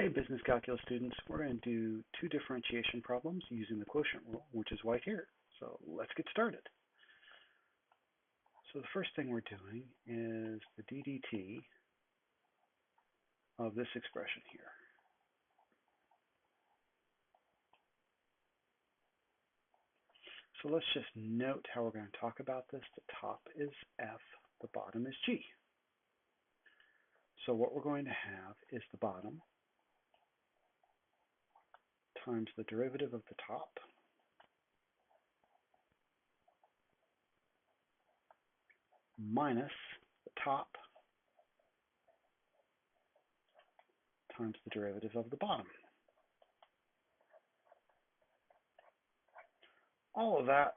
Hey, business calculus students, we're going to do two differentiation problems using the quotient rule, which is right here. So let's get started. So the first thing we're doing is the ddt of this expression here. So let's just note how we're going to talk about this. The top is f, the bottom is g. So what we're going to have is the bottom times the derivative of the top minus the top times the derivative of the bottom. All of that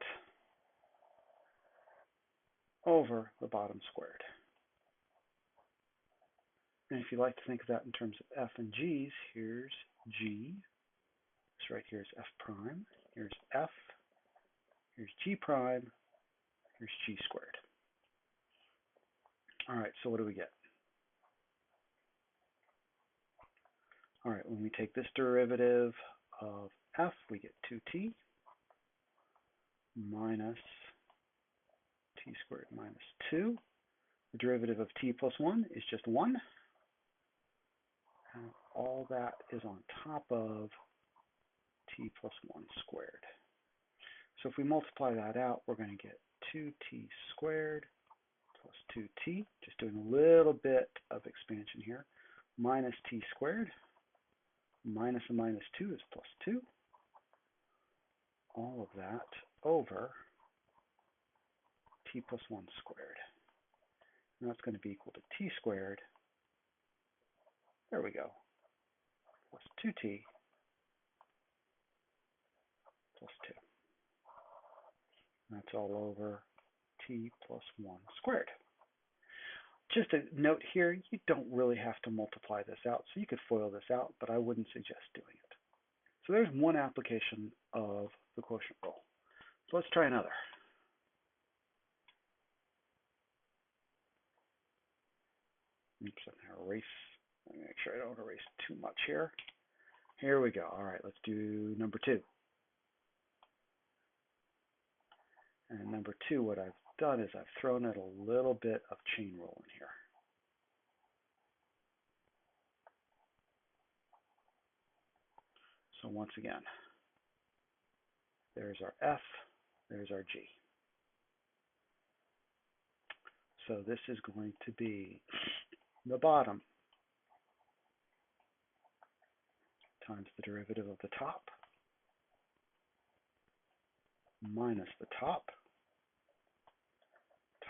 over the bottom squared. And if you like to think of that in terms of f and g's, here's g. This right here is f prime. Here's f. Here's g prime. Here's g squared. All right, so what do we get? All right, when we take this derivative of f, we get 2t minus t squared minus 2. The derivative of t plus 1 is just 1. And all that is on top of t plus 1 squared. So if we multiply that out, we're going to get 2t squared plus 2t, just doing a little bit of expansion here, minus t squared, minus a minus 2 is plus 2. All of that over t plus 1 squared. And that's going to be equal to t squared. There we go. Plus 2t plus 2. That's all over t plus 1 squared. Just a note here, you don't really have to multiply this out, so you could FOIL this out, but I wouldn't suggest doing it. So there's one application of the quotient rule. So let's try another. Oops, I'm going to erase. Let me make sure I don't erase too much here. Here we go. All right, let's do number 2. And number 2, what I've done is I've thrown in a little bit of chain rule in here. So once again, there's our f, there's our g. So this is going to be the bottom times the derivative of the top minus the top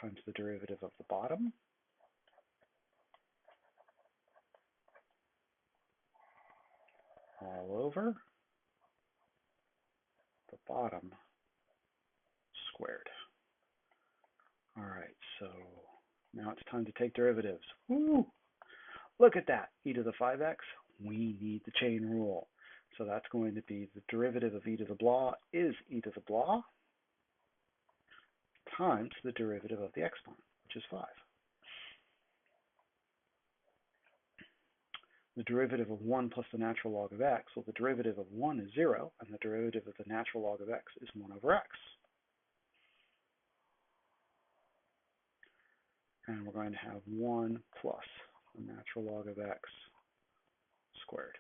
times the derivative of the bottom all over the bottom squared. All right, so now it's time to take derivatives. Woo! Look at that, e to the 5x. We need the chain rule. So that's going to be the derivative of e to the blah is e to the blah times the derivative of the exponent, which is 5. The derivative of 1 plus the natural log of x, well, the derivative of 1 is 0, and the derivative of the natural log of x is 1 over x. And we're going to have 1 plus the natural log of x squared.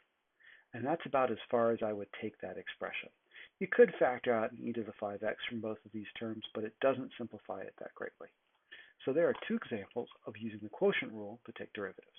And that's about as far as I would take that expression. You could factor out an e to the 5x from both of these terms, but it doesn't simplify it that greatly. So there are two examples of using the quotient rule to take derivatives.